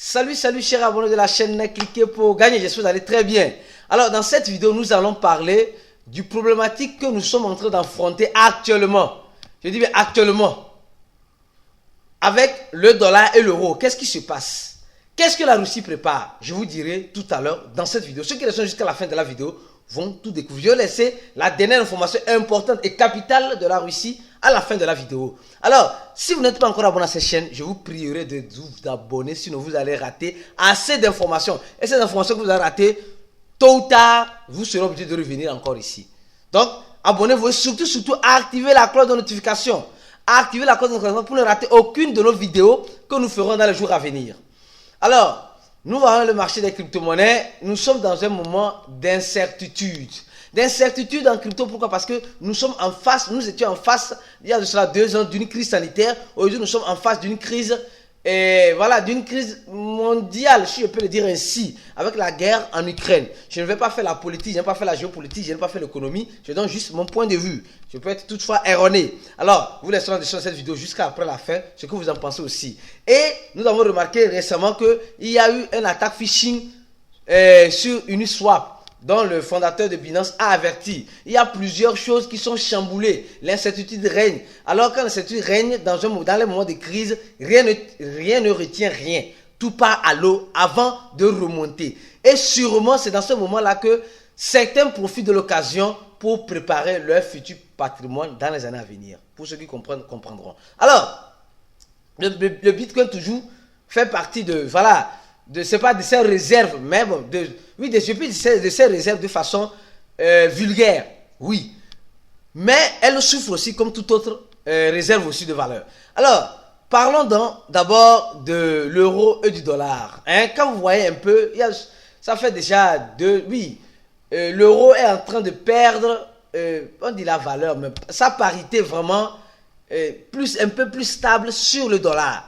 Salut, salut chers abonnés de la chaîne, cliquez pour gagner, j'espère que vous allez très bien. Alors dans cette vidéo, nous allons parler du problématique que nous sommes en train d'affronter actuellement. Je dis bien actuellement. Avec le dollar et l'euro, qu'est-ce qui se passe? Qu'est-ce que la Russie prépare? Je vous dirai tout à l'heure dans cette vidéo. Ceux qui restent jusqu'à la fin de la vidéo vont tout découvrir. Je vais laisser la dernière information importante et capitale de la Russie à la fin de la vidéo. Alors, si vous n'êtes pas encore abonné à cette chaîne, je vous prierai de vous abonner, sinon vous allez rater assez d'informations. Et ces informations que vous allez rater, tôt ou tard, vous serez obligé de revenir encore ici. Donc, abonnez-vous et surtout, activez la cloche de notification. Activez la cloche de notification pour ne rater aucune de nos vidéos que nous ferons dans les jours à venir. Alors, nous voyons le marché des crypto-monnaies. Nous sommes dans un moment d'incertitude. D'incertitude en crypto, pourquoi? Parce que nous sommes en face, nous étions en face, il y a de cela 2 ans, d'une crise sanitaire. Aujourd'hui, nous sommes en face d'une crise, d'une crise mondiale, si je peux le dire ainsi, avec la guerre en Ukraine. Je ne vais pas faire la politique, je n'ai pas fait la géopolitique, je n'ai pas fait l'économie, je donne juste mon point de vue. Je peux être toutefois erroné. Alors, vous laisserez dans cette vidéo jusqu'à après la fin, ce que vous en pensez aussi. Et nous avons remarqué récemment qu'il y a eu une attaque phishing sur Uniswap, dont le fondateur de Binance a averti. Il y a plusieurs choses qui sont chamboulées. L'incertitude règne. Alors quand l'incertitude règne dans les moments de crise, rien ne retient rien. Tout part à l'eau avant de remonter. Et sûrement, c'est dans ce moment-là que certains profitent de l'occasion pour préparer leur futur patrimoine dans les années à venir. Pour ceux qui comprennent, comprendront. Alors, le Bitcoin toujours fait partie de ces réserves, mais bon, de ces réserves de façon vulgaire, oui. Mais elle souffre aussi comme toute autre réserve aussi de valeur. Alors, parlons donc d'abord de l'euro et du dollar. Quand vous voyez un peu, ça fait déjà l'euro est en train de perdre, on dit la valeur, mais sa parité vraiment un peu plus stable sur le dollar.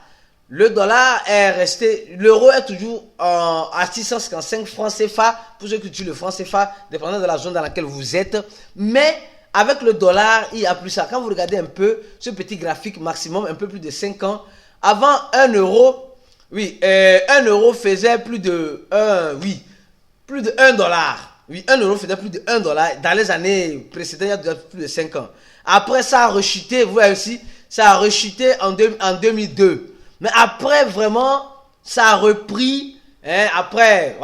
Le dollar est resté, l'euro est toujours à 655 francs CFA, pour ceux qui utilisent le franc CFA, dépendant de la zone dans laquelle vous êtes. Mais avec le dollar, il y a plus ça. Quand vous regardez un peu ce petit graphique maximum, un peu plus de 5 ans, avant 1 euro, 1 euro faisait plus de 1 dollar. Oui, 1 euro faisait plus de 1 dollar dans les années précédentes, il y a déjà plus de 5 ans. Après, ça a rechuté, vous voyez aussi, ça a rechuté en 2002. Mais après, vraiment, ça a repris, après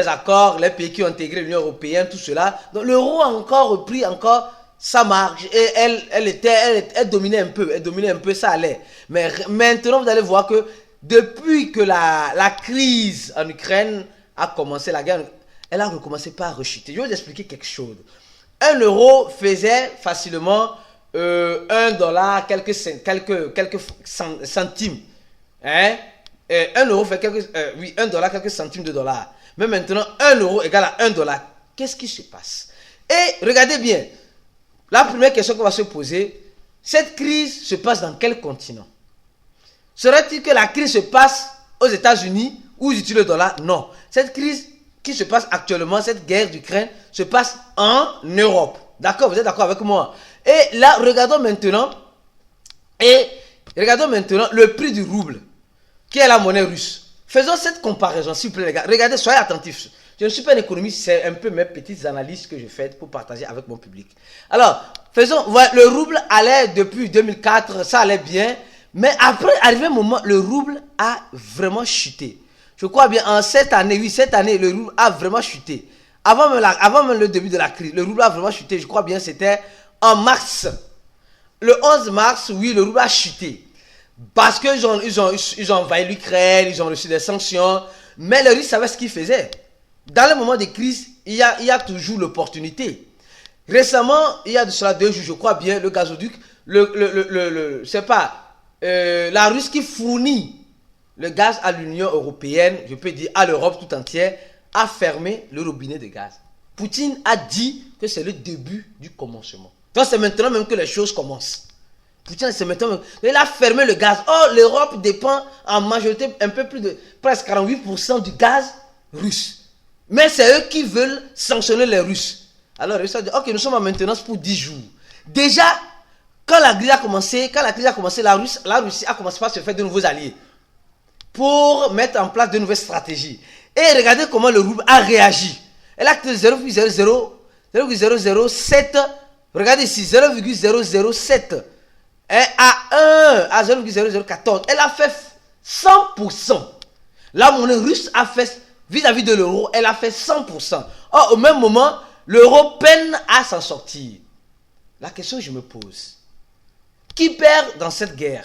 les accords, les pays qui ont intégré l'Union européenne, tout cela. Donc, l'euro a encore repris, sa marge. Et elle dominait un peu, ça allait. Mais maintenant, vous allez voir que depuis que la crise en Ukraine a commencé, la guerre, elle a recommencé par rechuter. Je vais vous expliquer quelque chose. 1 euro faisait facilement 1 dollar, quelques centimes. 1 euro fait 1 dollar, quelques centimes de dollars. Mais maintenant, 1 euro égale à 1 dollar. Qu'est-ce qui se passe? Et regardez bien, la première question qu'on va se poser, cette crise se passe dans quel continent? Serait-il que la crise se passe aux États-Unis où ils utilisent le dollar? Non. Cette crise qui se passe actuellement, cette guerre d'Ukraine, se passe en Europe. D'accord? Vous êtes d'accord avec moi? Et là, regardons maintenant le prix du rouble, qui est la monnaie russe. Faisons cette comparaison, s'il vous plaît, les gars. Regardez, soyez attentifs. Je ne suis pas un économiste, c'est un peu mes petites analyses que je fais pour partager avec mon public. Alors, le rouble allait depuis 2004, ça allait bien. Mais après, arrivé un moment, le rouble a vraiment chuté. Je crois bien, en cette année, le rouble a vraiment chuté. Avant même le début de la crise, le rouble a vraiment chuté. Je crois bien, c'était en mars. Le 11 mars, le rouble a chuté. Parce qu'ils ont envahi l'Ukraine, ils ont reçu des sanctions. Mais les Russes savaient ce qu'ils faisaient. Dans les moments de crise, il y a toujours l'opportunité. Récemment, il y a de cela 2 jours, je crois bien, le gazoduc, la Russie qui fournit le gaz à l'Union européenne, je peux dire à l'Europe tout entière, a fermé le robinet de gaz. Poutine a dit que c'est le début du commencement. Donc c'est maintenant même que les choses commencent. Poutine, c'est maintenant même. Il a fermé le gaz. Oh, l'Europe dépend en majorité un peu plus de presque 48% du gaz russe. Mais c'est eux qui veulent sanctionner les Russes. Alors, ils ont dit, ok, nous sommes en maintenance pour 10 jours. Déjà, quand la crise a commencé, la Russie a commencé par se faire de nouveaux alliés. pour mettre en place de nouvelles stratégies. Et regardez comment le rouble a réagi. Elle a acté 0,007. Regardez ici, 0,007 à 0,0014. Elle a fait 100%. La monnaie russe a fait, vis-à-vis de l'euro, elle a fait 100%. Or, au même moment, l'euro peine à s'en sortir. La question que je me pose, qui perd dans cette guerre?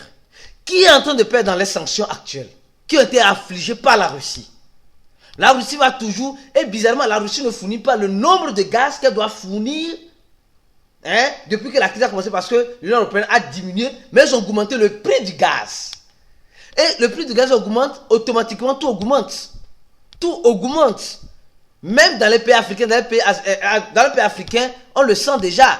Qui est en train de perdre dans les sanctions actuelles qui ont été affligées par la Russie? La Russie va toujours, et bizarrement, la Russie ne fournit pas le nombre de gaz qu'elle doit fournir depuis que la crise a commencé, parce que l'Union européenne a diminué, mais ils ont augmenté le prix du gaz. Et le prix du gaz augmente, automatiquement tout augmente. Tout augmente. Même dans les pays africains, dans les pays africains, on le sent déjà.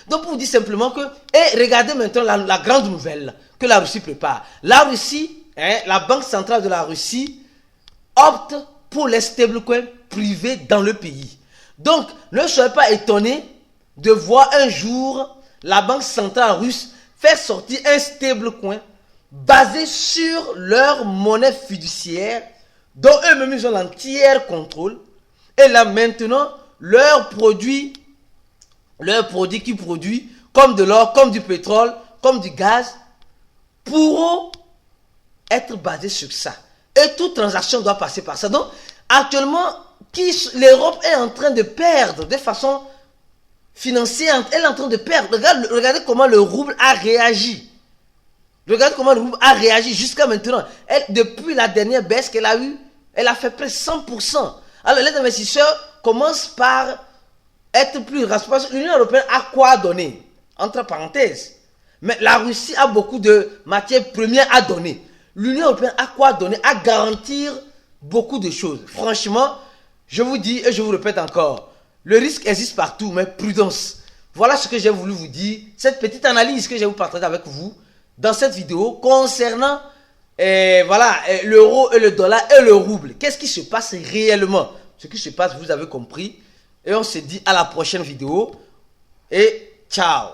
Donc pour vous dire simplement que, et regardez maintenant la grande nouvelle que la Russie prépare. La Russie, la banque centrale de la Russie opte pour les stablecoins privés dans le pays. Donc ne soyez pas étonnés de voir un jour la banque centrale russe faire sortir un stablecoin basé sur leur monnaie fiduciaire dont eux-mêmes ils ont l'entier contrôle. Et là maintenant, leurs produits qui produisent comme de l'or, comme du pétrole, comme du gaz, pourront être basés sur ça. Et toute transaction doit passer par ça. Donc actuellement, l'Europe est en train de perdre de façon financière, elle est en train de perdre. Regardez comment le rouble a réagi. Regardez comment le rouble a réagi jusqu'à maintenant. Depuis la dernière baisse qu'elle a eue, elle a fait presque 100%. Alors les investisseurs commencent par être plus responsables. L'Union européenne a quoi donner? Entre parenthèses. Mais la Russie a beaucoup de matières premières à donner. L'Union européenne a quoi donner? À garantir beaucoup de choses. Franchement, je vous dis et je vous répète encore, le risque existe partout, mais prudence. Voilà ce que j'ai voulu vous dire. Cette petite analyse que je vais vous partager avec vous dans cette vidéo concernant l'euro et le dollar et le rouble. Qu'est-ce qui se passe réellement? Ce qui se passe, vous avez compris. Et on se dit à la prochaine vidéo. Et ciao!